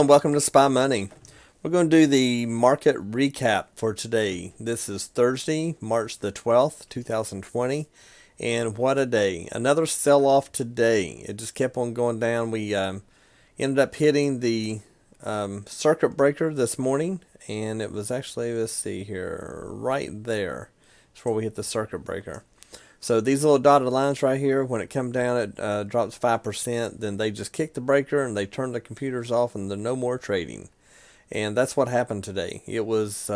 welcome to Spy Money. We're going to do the market recap for today. This is Thursday, March the 12th, 2020, and what a day. Another sell-off today. It just kept on going down. We ended up hitting the circuit breaker this morning, and it was actually, let's see here, right there. That's where we hit the circuit breaker. So these little dotted lines right here, when it comes down, it drops 5%. Then they just kick the breaker and they turn the computers off, and there's no more trading. And that's what happened today. It was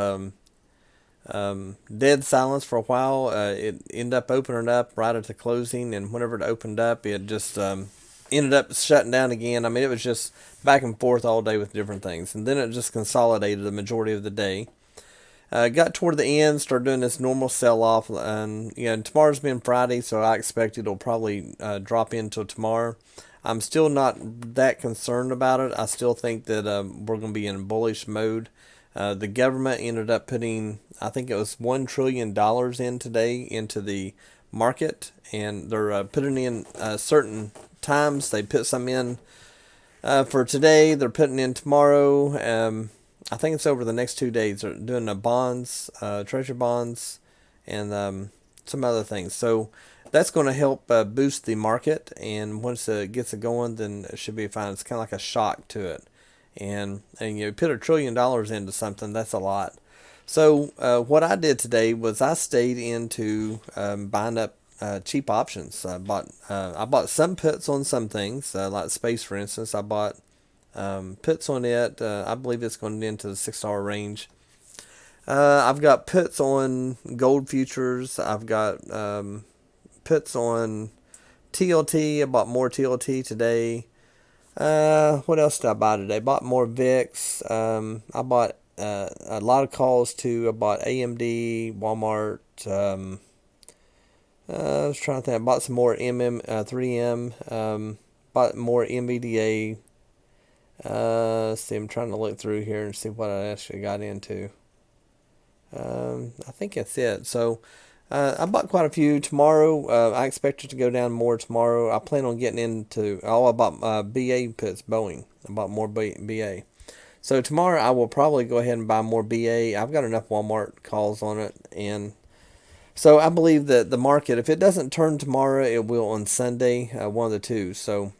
dead silence for a while. It ended up opening up right at the closing, and whenever it opened up, it just ended up shutting down again. I mean, it was just back and forth all day with different things, and then it just consolidated the majority of the day. Got toward the end, started doing this normal sell-off, and tomorrow's been Friday, so I expect it'll probably drop into tomorrow. I'm still not that concerned about it. I still think that we're going to be in bullish mode. The government ended up putting, I think it was $1 trillion in today into the market, and they're putting in certain times. They put some in for today. They're putting in tomorrow. I think it's over the next 2 days. They're doing the bonds, treasury bonds, and some other things. So that's going to help boost the market. And once it gets it going, then it should be fine. It's kind of like a shock to it. And you put $1 trillion into something, that's a lot. So what I did today was I stayed into buying up cheap options. I bought some puts on some things, like space, for instance. I bought puts on it. I believe it's going into the $6 range. I've got puts on gold futures. I've got puts on TLT. I bought more TLT today. What else did I buy today? I bought more VIX. I bought a lot of calls too. I bought AMD, Walmart. I was trying to think. I bought some more 3M. Bought more NVDA. See, I'm trying to look through here and see what I actually got into. I think that's it. So I bought quite a few tomorrow. I expect it to go down more tomorrow. I plan on getting into. I bought BA puts, Boeing. I bought more BA. So tomorrow I will probably go ahead and buy more BA. I've got enough Walmart calls on it, and so I believe that the market, if it doesn't turn tomorrow, it will on Sunday. One of the two. So.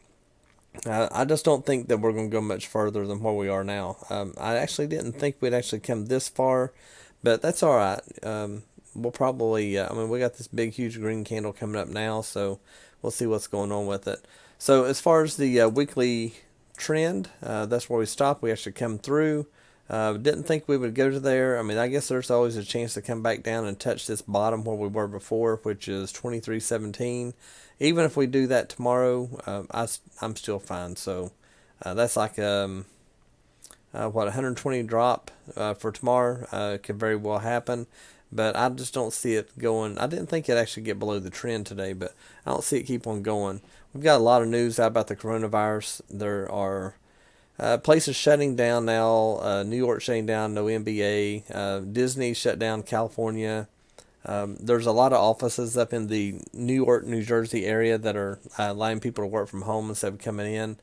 I just don't think that we're going to go much further than where we are now. I actually didn't think we'd actually come this far, but that's all right. We'll probably, we got this big, huge green candle coming up now, so we'll see what's going on with it. So as far as the weekly trend, that's where we stopped. We actually come through. Didn't think we would go to there. I mean, I guess there's always a chance to come back down and touch this bottom where we were before, which is 23.17. Even if we do that tomorrow, I'm still fine. So that's like what 120 drop for tomorrow could very well happen, but I just don't see it going. I didn't think it'd actually get below the trend today, but I don't see it keep on going. We've got a lot of news out about the coronavirus. There are places shutting down now. New York shutting down, no NBA. Disney shut down California. There's a lot of offices up in the New York, New Jersey area that are allowing people to work from home instead of coming in.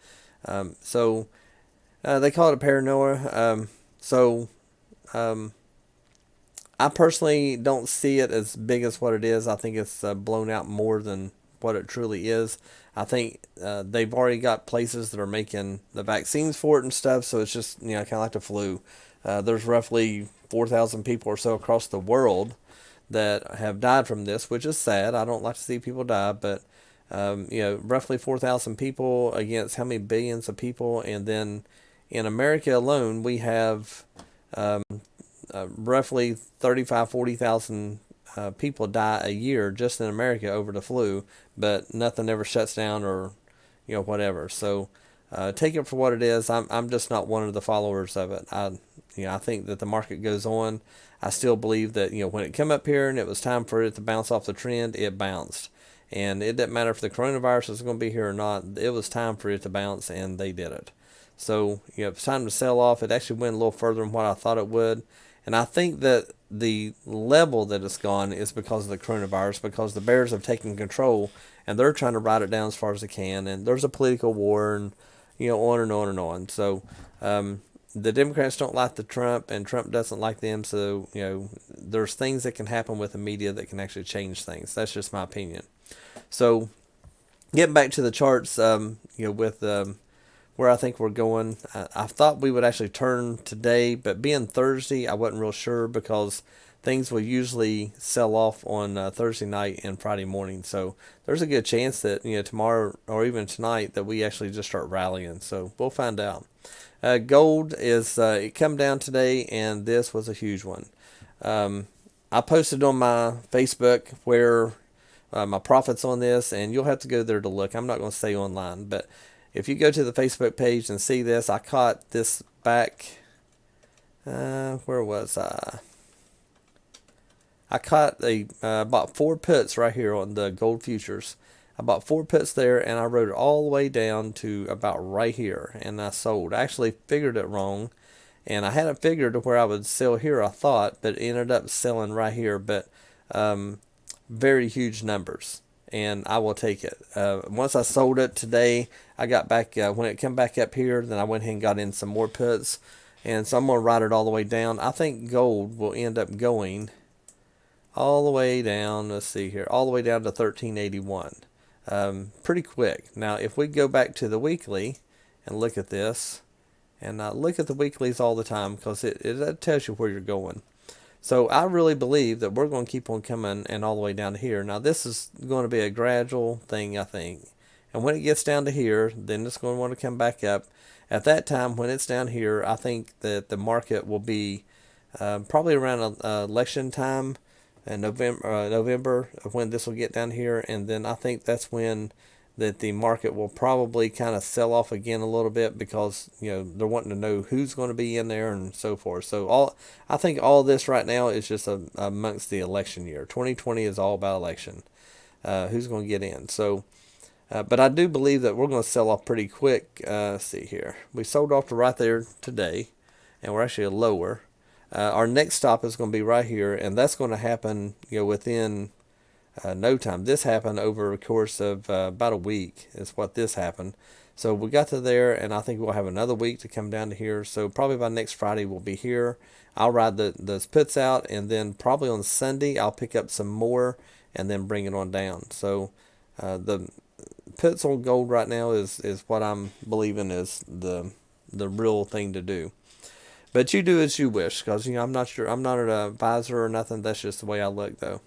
So they call it a paranoia. I personally don't see it as big as what it is. I think it's blown out more than what it truly is. I think they've already got places that are making the vaccines for it and stuff, so it's just kind of like the flu. There's roughly 4,000 people or so across the world that have died from this, which is sad. I don't like to see people die, but roughly 4,000 people against how many billions of people, and then in America alone, we have roughly 40,000 people die a year just in America over the flu, but nothing ever shuts down or whatever. So take it for what it is. I'm just not one of the followers of it. I think that the market goes on. I still believe that when it came up here and it was time for it to bounce off the trend, it bounced. And it didn't matter if the coronavirus was going to be here or not. It was time for it to bounce, and they did it. So it's time to sell off. It actually went a little further than what I thought it would. And I think that the level that it's gone is because of the coronavirus, because the bears have taken control and they're trying to ride it down as far as they can. And there's a political war, and on and on and on. So the Democrats don't like the Trump, and Trump doesn't like them. So there's things that can happen with the media that can actually change things. That's just my opinion. So getting back to the charts, with where I think we're going, I thought we would actually turn today, but being Thursday, I wasn't real sure because things will usually sell off on Thursday night and Friday morning. So there's a good chance that tomorrow or even tonight that we actually just start rallying. So we'll find out. Gold is it come down today, and this was a huge one. I posted on my Facebook where my profits on this, and you'll have to go there to look. I'm not going to stay online, but if you go to the Facebook page and see this, I caught this back. Where was I? I caught bought 4 puts right here on the gold futures. I bought 4 puts there, and I wrote it all the way down to about right here, and I sold. I actually figured it wrong, and I hadn't figured where I would sell here, I thought, but it ended up selling right here. But very huge numbers, and I will take it. Once I sold it today, I got back, when it came back up here, then I went ahead and got in some more puts, and so I'm going to ride it all the way down. I think gold will end up going all the way down, let's see here, all the way down to 1381. Pretty quick. Now, if we go back to the weekly and look at this, and look at the weeklies all the time because it tells you where you're going. So I really believe that we're going to keep on coming and all the way down to here. Now, this is going to be a gradual thing, I think. And when it gets down to here, then it's going to want to come back up. At that time, when it's down here, I think that the market will be probably around election time in November of when this will get down here. And then I think that's when that the market will probably kind of sell off again a little bit because they're wanting to know who's going to be in there and so forth. So I think all this right now is just amongst the election year. 2020 is all about election. Who's going to get in? So, but I do believe that we're going to sell off pretty quick. Let's see here. We sold off to right there today, and we're actually lower. Our next stop is going to be right here, and that's going to happen within no time. This happened over a course of about a week is what this happened. So we got to there, and I think we'll have another week to come down to here. So probably by next Friday we'll be here. I'll ride those puts out, and then probably on Sunday I'll pick up some more and then bring it on down. So the puts on gold right now is what I'm believing is the real thing to do. But you do as you wish, because I'm not sure. I'm not an advisor or nothing. That's just the way I look, though.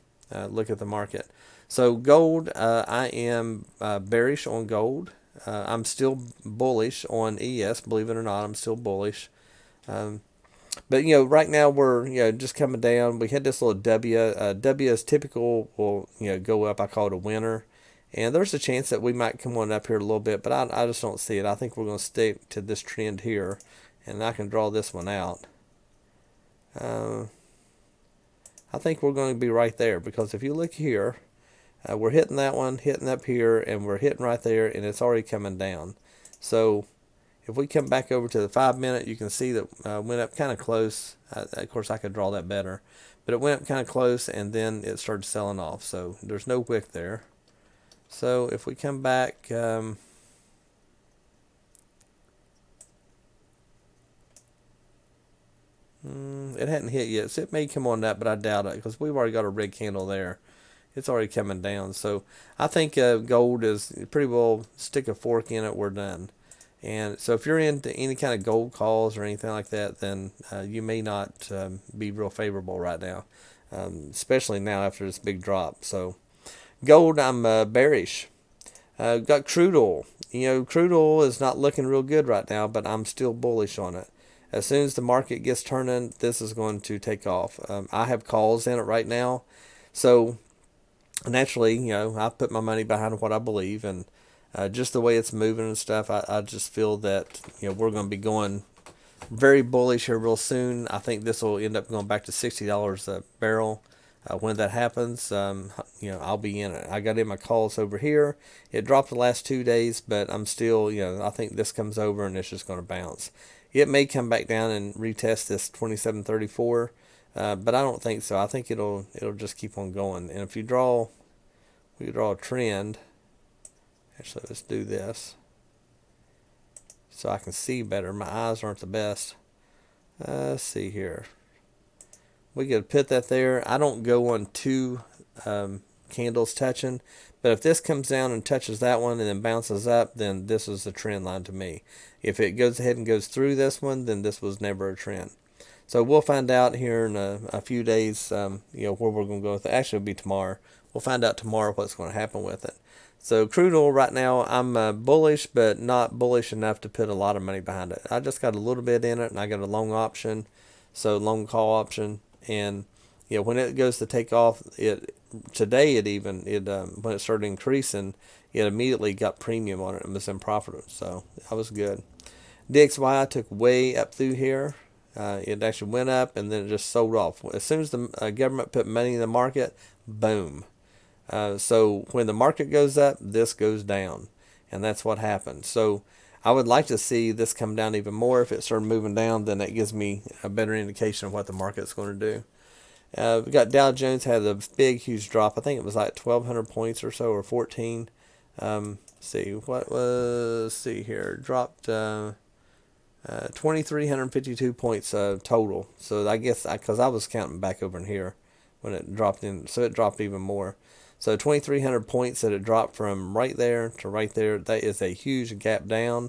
Look at the market. So gold, I am bearish on gold. I'm still bullish on ES. Believe it or not, I'm still bullish. But right now we're just coming down. We had this little W. W is typical. Will go up. I call it a winner. And there's a chance that we might come on up here a little bit, but I just don't see it. I think we're going to stick to this trend here. And I can draw this one out. I think we're going to be right there because if you look here, we're hitting that one, hitting up here, and we're hitting right there, and it's already coming down. So if we come back over to the 5-minute, you can see that went up kind of close. Of course, I could draw that better, but it went up kind of close, and then it started selling off. So there's no wick there. So if we come back. It hadn't hit yet, so it may come on that, but I doubt it because we've already got a red candle there. It's already coming down. So I think gold is pretty well stick a fork in it, we're done. And so if you're into any kind of gold calls or anything like that, then you may not be real favorable right now, especially now after this big drop. So gold, I'm bearish. Got crude oil. Crude oil is not looking real good right now, but I'm still bullish on it. As soon as the market gets turning, this is going to take off. I have calls in it right now. So naturally, I put my money behind what I believe. And just the way it's moving and stuff, I just feel that, we're going to be going very bullish here real soon. I think this will end up going back to $60 a barrel. When that happens, I'll be in it. I got in my calls over here. It dropped the last 2 days, but I'm still, I think this comes over and it's just going to bounce. It may come back down and retest this 2734, but I don't think so. I think it'll just keep on going. And if we draw a trend. Actually, let's do this. so I can see better. My eyes aren't the best. Let's see here. We could put that there. I don't go on two candles touching, but if this comes down and touches that one and then bounces up, then this is a trend line to me. If it goes ahead and goes through this one, then this was never a trend. So we'll find out here in a few days, where we're going to go with it. Actually, it'll be tomorrow. We'll find out tomorrow what's going to happen with it. So crude oil right now, I'm bullish, but not bullish enough to put a lot of money behind it. I just got a little bit in it, and I got a long option, so long call option. And when it goes to take off, today when it started increasing, it immediately got premium on it and was in profit. So that was good. DXY took way up through here. It actually went up and then it just sold off. As soon as the government put money in the market, boom. So when the market goes up, this goes down, and that's what happened. So I would like to see this come down even more. If it started moving down, then that gives me a better indication of what the market's going to do. We got Dow Jones had a big, huge drop. I think it was like 1,200 points or so, or 14. See here, dropped 2,352 points total. So I guess because I was counting back over in here when it dropped in, so it dropped even more. So 2,300 points that it dropped from right there to right there. That is a huge gap down.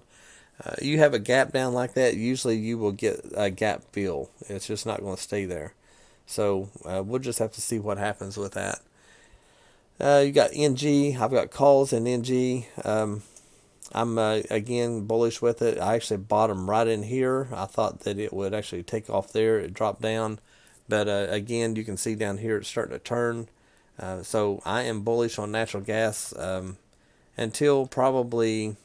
You have a gap down like that, usually you will get a gap fill. It's just not going to stay there. So we'll just have to see what happens with that. You got NG. I've got calls in NG. I'm again bullish with it. I actually bought them right in here. I thought that it would actually take off there. It dropped down, but again, you can see down here it's starting to turn. So I am bullish on natural gas until probably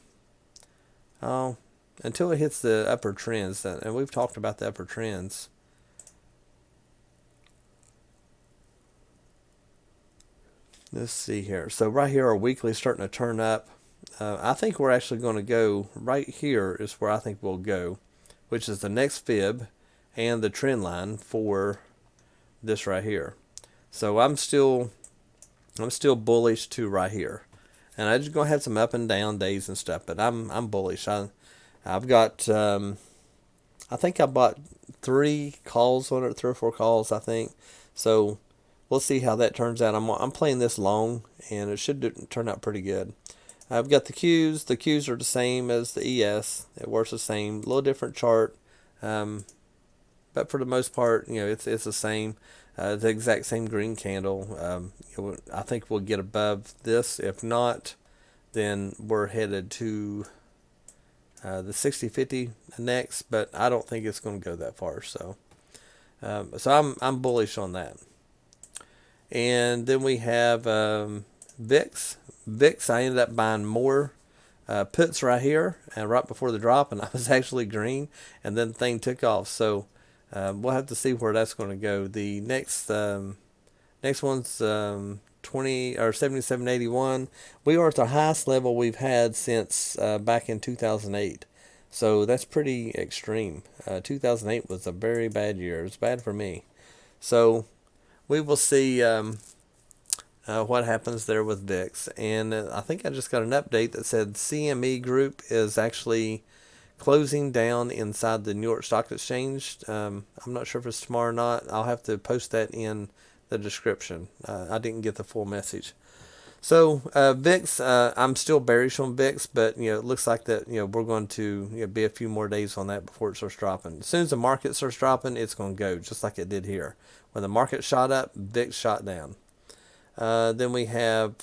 until it hits the upper trends, and we've talked about the upper trends. Let's see here. So right here, our weekly is starting to turn up. I think we're actually going to go right here is where I think we'll go, which is the next fib and the trend line for this right here. So I'm still bullish to right here, and I'm just gonna have some up and down days and stuff, but I'm bullish. I've got I think I bought 3 calls on it, 3 or 4 calls I think. So we'll see how that turns out. I'm playing this long, and it should turn out pretty good. I've got the Qs. The Qs are the same as the ES. It works the same, a little different chart, but for the most part, it's the same. The exact same green candle. I think we'll get above this. If not, then we're headed to the 60-50 next. But I don't think it's going to go that far. So I'm bullish on that. And then we have VIX. VIX. I ended up buying more puts right here and right before the drop, and I was actually green, and then the thing took off. So we'll have to see where that's going to go. The next one's 20 or 77.81. We are at the highest level we've had since back in 2008. So that's pretty extreme. 2008 was a very bad year. It was bad for me. So we will see what happens there with VIX. And I think I just got an update that said CME Group is actually closing down inside the New York Stock Exchange. I'm not sure if it's tomorrow or not. I'll have to post that in the description. I didn't get the full message. So VIX, I'm still bearish on VIX, but it looks like that we're going to be a few more days on that before it starts dropping. As soon as the market starts dropping, it's going to go just like it did here. When the market shot up, VIX shot down. Then we have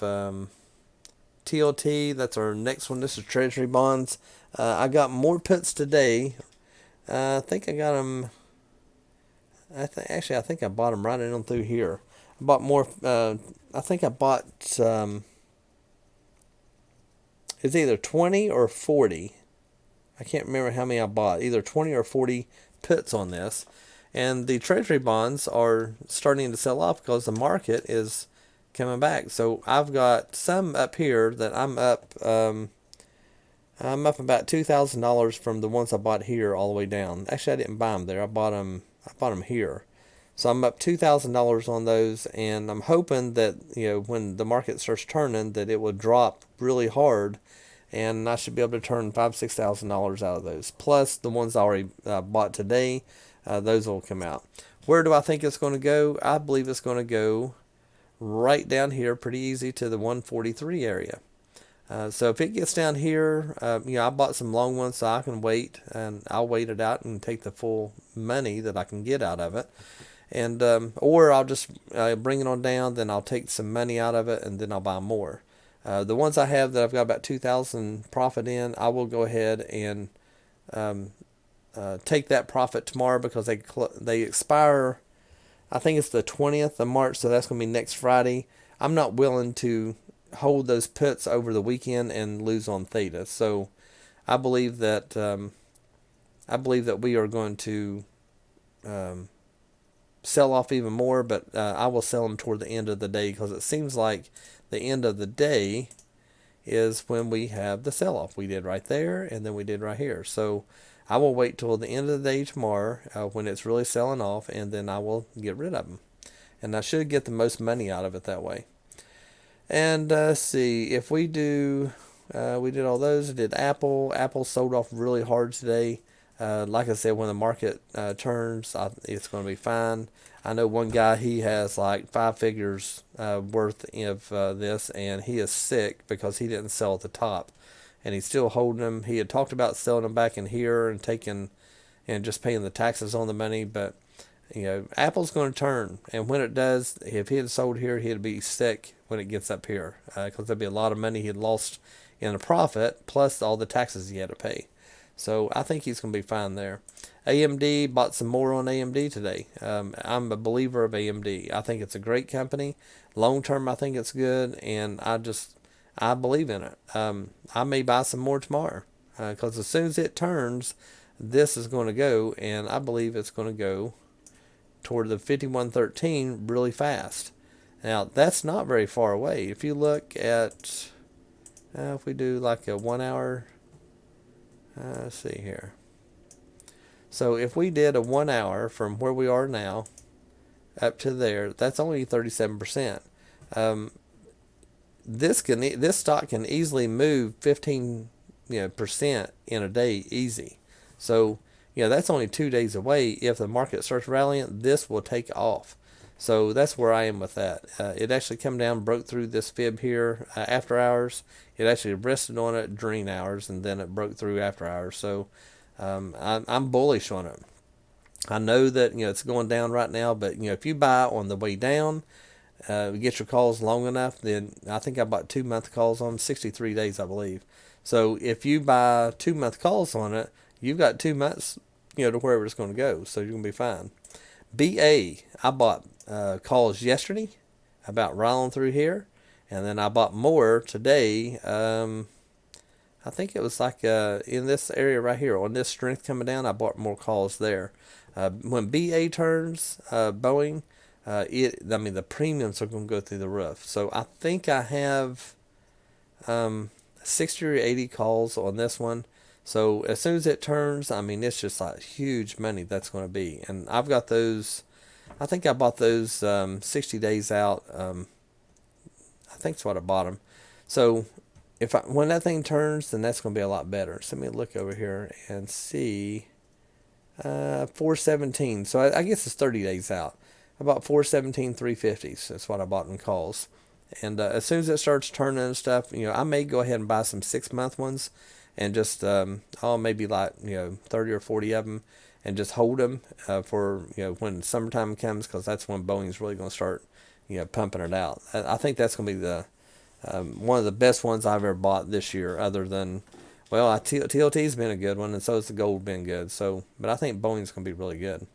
TLT. That's our next one. This is Treasury bonds. I got more puts today. I think I got them. I think I bought them right in through here. I bought more. I think I bought. It's either 20 or 40. I can't remember how many I bought. Either 20 or 40 puts on this, and the Treasury bonds are starting to sell off because the market is coming back. So I've got some up here that I'm up. I'm up about $2,000 from the ones I bought here all the way down. Actually, I didn't buy them there. I bought them here. So I'm up $2,000 on those, and I'm hoping that when the market starts turning, that it will drop really hard, and I should be able to turn $5,000-6,000 out of those. Plus the ones I already bought today, those will come out. Where do I think it's going to go? I believe it's going to go right down here, pretty easy, to the 143 area. So if it gets down here, I bought some long ones so I can wait, and I'll wait it out and take the full money that I can get out of it. And or I'll just bring it on down, then I'll take some money out of it, and then I'll buy more. The ones I have that I've got about 2,000 profit in, I will go ahead and take that profit tomorrow, because they expire. I think it's the 20th of March, so that's going to be next Friday. I'm not willing to hold those puts over the weekend and lose on theta. So I believe that we are going to sell off even more, but I will sell them toward the end of the day, because it seems like the end of the day is when we have the sell-off. We did right there, and then we did right here. So I will wait till the end of the day tomorrow when it's really selling off, and then I will get rid of them. And I should get the most money out of it that way. And see, if we do, we did all those. I did Apple. Apple sold off really hard today. Like I said, when the market turns, it's going to be fine. I know one guy, he has like 5 figures worth of this, and he is sick because he didn't sell at the top, and he's still holding them. He had talked about selling them back in here and taking and just paying the taxes on the money, but Apple's going to turn, and when it does, if he had sold here, he'd be sick when it gets up here, because there'd be a lot of money he had lost in a profit, plus all the taxes he had to pay. So I think he's going to be fine there. AMD, bought some more on AMD today. I'm a believer of AMD. I think it's a great company. Long term, I think it's good, and I believe in it. I may buy some more tomorrow, because as soon as it turns, this is going to go, and I believe it's going to go toward the 5113 really fast. Now, that's not very far away. If you look at, if we do like a 1 hour, let's see here. So if we did a 1 hour from where we are now up to there, that's only 37%. This stock can easily move 15% in a day easy. So that's only 2 days away. If the market starts rallying, this will take off. So that's where I am with that. It actually come down, broke through this fib here after hours. It actually rested on it during hours, and then it broke through after hours. So I'm bullish on it. I know that it's going down right now, but if you buy on the way down, get your calls long enough, then I think I bought 2-month calls on 63 days, I believe. So if you buy 2-month calls on it, you've got 2 months, to wherever it's going to go. So you're going to be fine. BA, I bought calls yesterday about rolling through here, and then I bought more today. I think it was like in this area right here on this strength coming down, I bought more calls there. When BA turns, Boeing, the premiums are going to go through the roof. So I think I have 60 or 80 calls on this one. So as soon as it turns, it's just like huge money that's going to be. And I've got those, I think I bought those 60 days out. I think that's what I bought them. So when that thing turns, then that's going to be a lot better. So let me look over here and see. 417. So I guess it's 30 days out. I bought 417 350s. That's what I bought in calls. And as soon as it starts turning and stuff, I may go ahead and buy some 6-month ones, and just maybe like 30 or 40 of them, and just hold them for when summertime comes, because that's when Boeing's really going to start pumping it out. I think that's going to be the one of the best ones I've ever bought this year, other than TLT's been a good one, and so has the gold been good. So, but I think Boeing's going to be really good.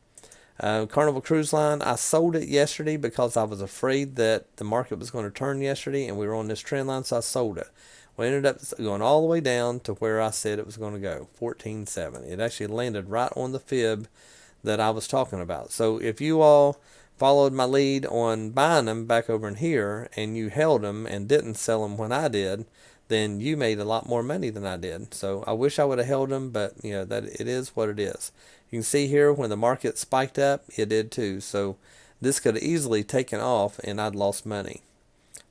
Carnival Cruise Line, I sold it yesterday because I was afraid that the market was going to turn yesterday, and we were on this trend line, so I sold it. We ended up going all the way down to where I said it was going to go, 14.7. It actually landed right on the fib that I was talking about. So if you all followed my lead on buying them back over in here, and you held them and didn't sell them when I did, then you made a lot more money than I did. So I wish I would have held them, but that it is what it is. You can see here when the market spiked up, it did too. So this could have easily taken off, and I'd lost money.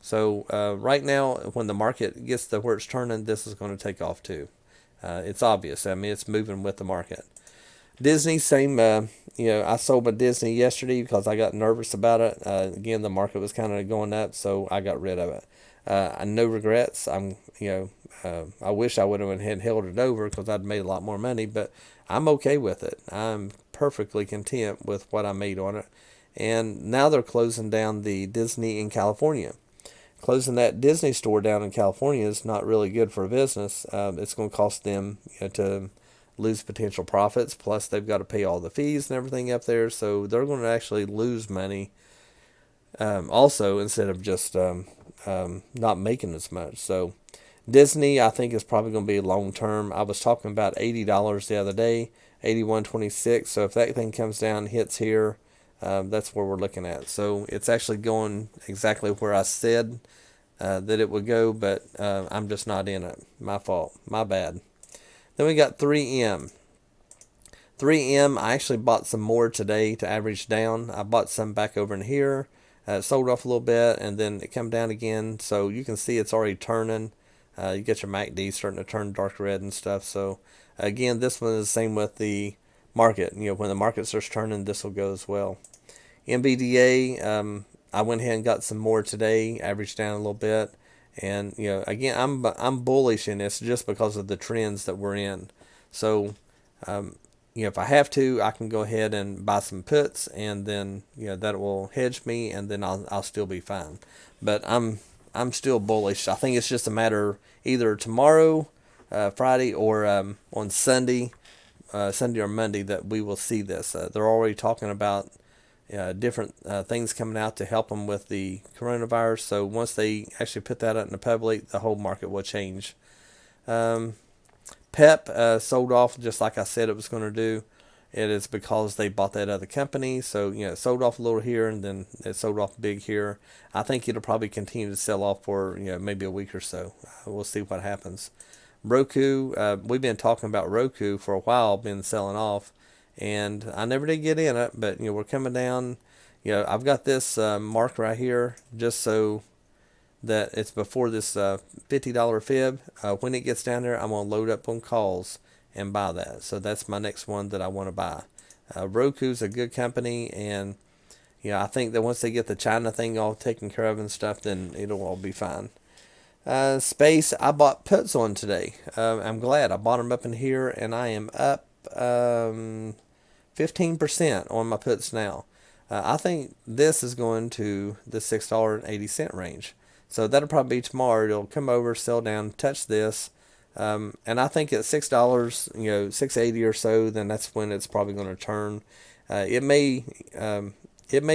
So right now, when the market gets to where it's turning, this is going to take off too. It's obvious. I mean, it's moving with the market. Disney, same. I sold my Disney yesterday because I got nervous about it. Again, the market was kind of going up, so I got rid of it. No regrets. I wish I would have had held it over because I'd made a lot more money, but I'm okay with it. I'm perfectly content with what I made on it. And now they're closing down the Disney in California. Closing that Disney store down in California is not really good for a business. It's going to cost them to lose potential profits. Plus, they've got to pay all the fees and everything up there, so they're going to actually lose money. Also, instead of just not making as much. So, Disney, I think, is probably going to be long term. I was talking about $80 the other day, 81.26. So if that thing comes down, hits here, that's where we're looking at. So it's actually going exactly where I said that it would go, but I'm just not in it. My fault. My bad. Then we got 3M. 3M, I actually bought some more today to average down. I bought some back over in here. It sold off a little bit, and then it come down again. So you can see it's already turning. You get your MACD starting to turn dark red and stuff. So again, this one is the same with the market. When the market starts turning, this will go as well. NVDA, I went ahead and got some more today, averaged down a little bit. And again, I'm bullish in this just because of the trends that we're in. So if I have to, I can go ahead and buy some puts, and then that will hedge me, and then I'll still be fine. But I'm still bullish. I think it's just a matter either tomorrow, Friday, or on Sunday or Monday that we will see this. They're already talking about different things coming out to help them with the coronavirus. So once they actually put that out in the public, the whole market will change. PEP sold off just like I said it was going to do. It is because they bought that other company. So, it sold off a little here, and then it sold off big here. I think it'll probably continue to sell off for, maybe a week or so. We'll see what happens. Roku, we've been talking about Roku for a while, been selling off, and I never did get in it, but, we're coming down. I've got this mark right here just so that it's before this $50 fib. When it gets down there, I'm going to load up on calls and buy that. So that's my next one that I want to buy. Roku's a good company, and I think that once they get the China thing all taken care of and stuff, then it'll all be fine. Space, I bought puts on today. I'm glad I bought them up in here, and I am up 15% on my puts now. I think this is going to the $6.80 range. So that'll probably be tomorrow. It'll come over, sell down, touch this. And I think at $6, $6.80 or so, then that's when it's probably going to turn. It may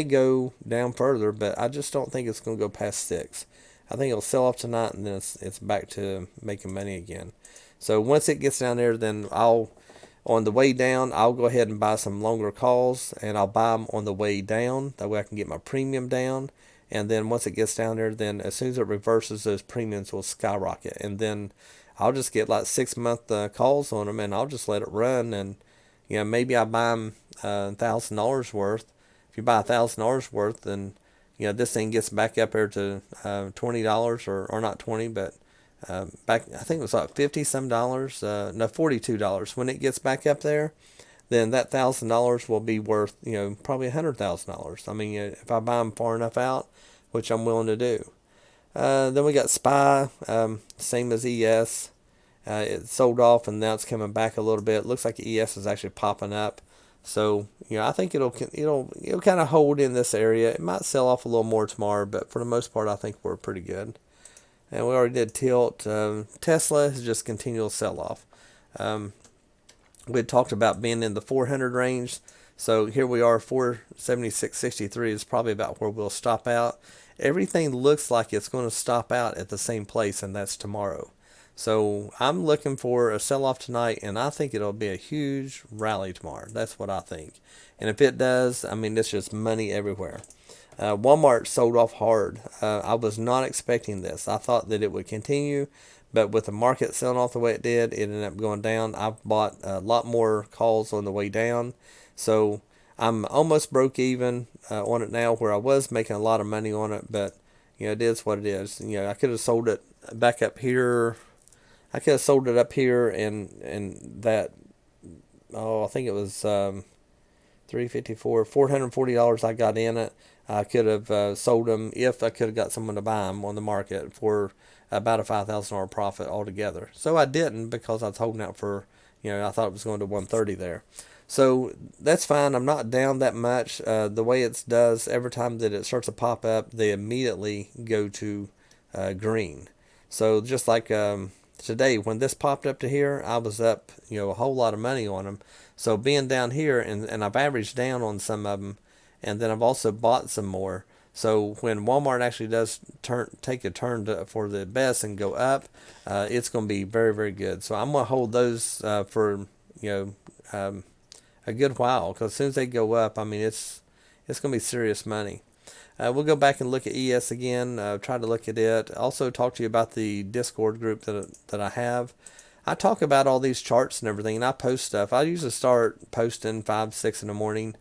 go down further, but I just don't think it's going to go past $6. I think it'll sell off tonight, and then it's back to making money again. So once it gets down there, then on the way down, I'll go ahead and buy some longer calls, and I'll buy them on the way down. That way I can get my premium down. And then once it gets down there, then as soon as it reverses, those premiums will skyrocket. And then I'll just get like 6-month calls on them, and I'll just let it run. And maybe I buy them $1,000 worth. If you buy $1,000 worth, then this thing gets back up there to $20 or not 20, but back I think it was like $50 some dollars. No, $42. When it gets back up there, then that $1,000 will be worth probably $100,000. I mean, if I buy them far enough out, which I'm willing to do. Then we got SPY, same as ES. It sold off, and now it's coming back a little bit. It looks like ES is actually popping up. So I think it'll kind of hold in this area. It might sell off a little more tomorrow, but for the most part, I think we're pretty good. And we already did tilt. Tesla is just continual sell off. We had talked about being in the 400 range. So here we are, 476.63 is probably about where we'll stop out. Everything looks like it's going to stop out at the same place, and that's tomorrow. So I'm looking for a sell-off tonight, and I think it'll be a huge rally tomorrow. That's what I think. And if it does, I mean, it's just money everywhere. Walmart sold off hard. I was not expecting this. I thought that it would continue, but with the market selling off the way it did, it ended up going down. I've bought a lot more calls on the way down. So I'm almost broke even on it now, where I was making a lot of money on it, but it is what it is. I could have sold it back up here. I could have sold it up here, and that, I think it was 354, $440 I got in it. I could have sold them if I could have got someone to buy them on the market for about a $5,000 profit altogether. So I didn't, because I was holding out for, I thought it was going to 130 there. So that's fine. I'm not down that much. The way it does, every time that it starts to pop up, they immediately go to green. So just like today, when this popped up to here, I was up, a whole lot of money on them. So being down here, and I've averaged down on some of them, and then I've also bought some more. So when Walmart actually does take a turn for the best and go up, it's going to be very, very good. So I'm going to hold those for a good while, because as soon as they go up, I mean, it's going to be serious money. We'll go back and look at ES again, try to look at it. Also talk to you about the Discord group that I have. I talk about all these charts and everything, and I post stuff. I usually start posting 5, 6 in the morning,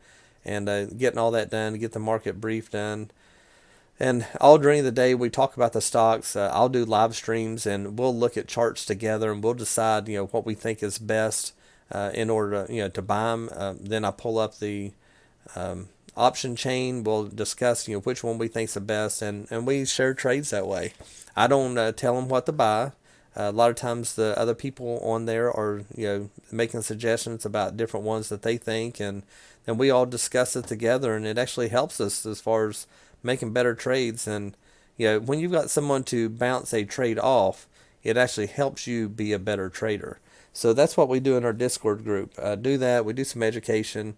and getting all that done, get the market brief done. And all during the day, we talk about the stocks. I'll do live streams, and we'll look at charts together, and we'll decide, what we think is best in order to, to buy them. Then I pull up the option chain. We'll discuss, which one we think's the best, and we share trades that way. I don't tell them what to buy. A lot of times the other people on there are, making suggestions about different ones that they think, and then we all discuss it together, and it actually helps us as far as making better trades. And, when you've got someone to bounce a trade off, it actually helps you be a better trader. So that's what we do in our Discord group. Do that. We do some education.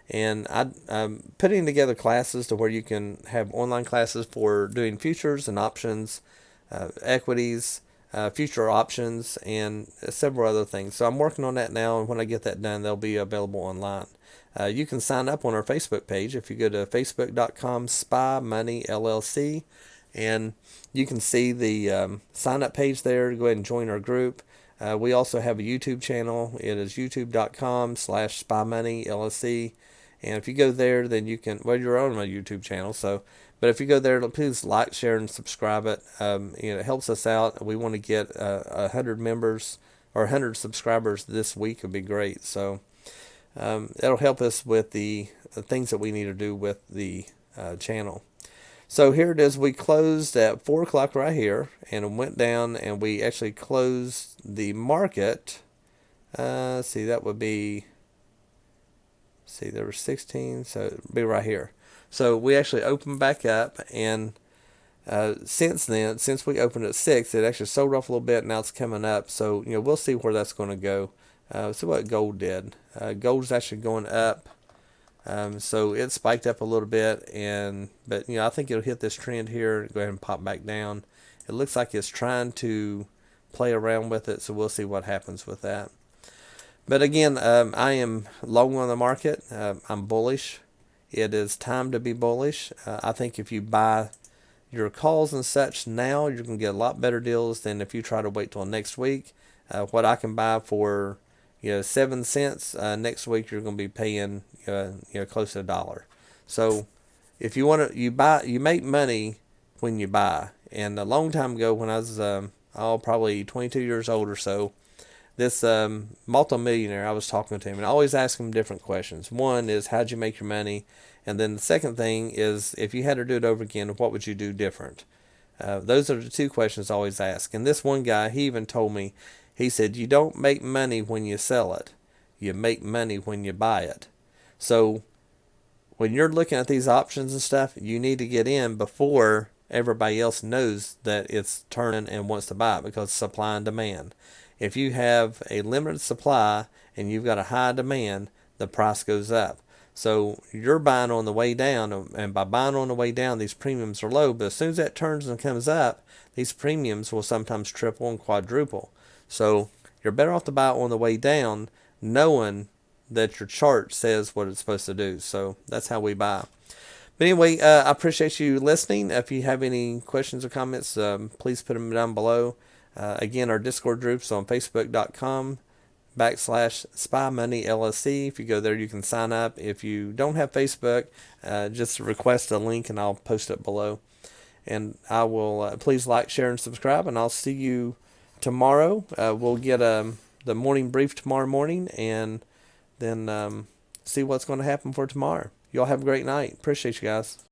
And I'm putting together classes to where you can have online classes for doing futures and options, equities, future options, and several other things. So I'm working on that now, and when I get that done, they'll be available online. You can sign up on our Facebook page if you go to facebook.com/SpyMoneyLLC, and you can see the sign up page there. Go ahead and join our group. We also have a YouTube channel. It is youtube.com/SpyMoneyLLC. And if you go there, then you can, you're on my YouTube channel. But if you go there, please like, share, and subscribe it. It helps us out. We want to get 100 members or 100 subscribers this week. Would be great. So that'll help us with the things that we need to do with the channel. So here it is. We closed at 4 o'clock right here, and it went down, and we actually closed the market. See, that would be, there were 16, so it would be right here. So we actually opened back up, and since then, since we opened at 6, it actually sold off a little bit. Now it's coming up. So, we'll see where that's going to go. See what gold did. Gold's actually going up. So it spiked up a little bit, but I think it'll hit this trend here, go ahead and pop back down. It looks like it's trying to play around with it, so we'll see what happens with that. But again, I am long on the market. I'm bullish. It is time to be bullish. I think if you buy your calls and such now, you're going to get a lot better deals than if you try to wait till next week. What I can buy for 7 cents, next week you're going to be paying close to $1. So if you want to, you make money when you buy. And a long time ago, when I was probably 22 years old or so, this multimillionaire, I was talking to him, and I always ask him different questions. One is, how'd you make your money? And then the second thing is, if you had to do it over again, what would you do different? Those are the two questions I always ask. And this one guy, he even told me, he said, you don't make money when you sell it. You make money when you buy it. So when you're looking at these options and stuff, you need to get in before everybody else knows that it's turning and wants to buy it, because supply and demand. If you have a limited supply and you've got a high demand, the price goes up. So you're buying on the way down, and by buying on the way down, these premiums are low. But as soon as that turns and comes up, these premiums will sometimes triple and quadruple. So you're better off to buy on the way down, knowing that your chart says what it's supposed to do. So that's how we buy. But anyway, I appreciate you listening. If you have any questions or comments, please put them down below. Again, our Discord group's on facebook.com/SpyMoneyLLC. If you go there, you can sign up. If you don't have Facebook, just request a link and I'll post it below. And I will please like, share, and subscribe. And I'll see you tomorrow. We'll get the morning brief tomorrow morning, and then see what's going to happen for tomorrow. Y'all have a great night. Appreciate you guys.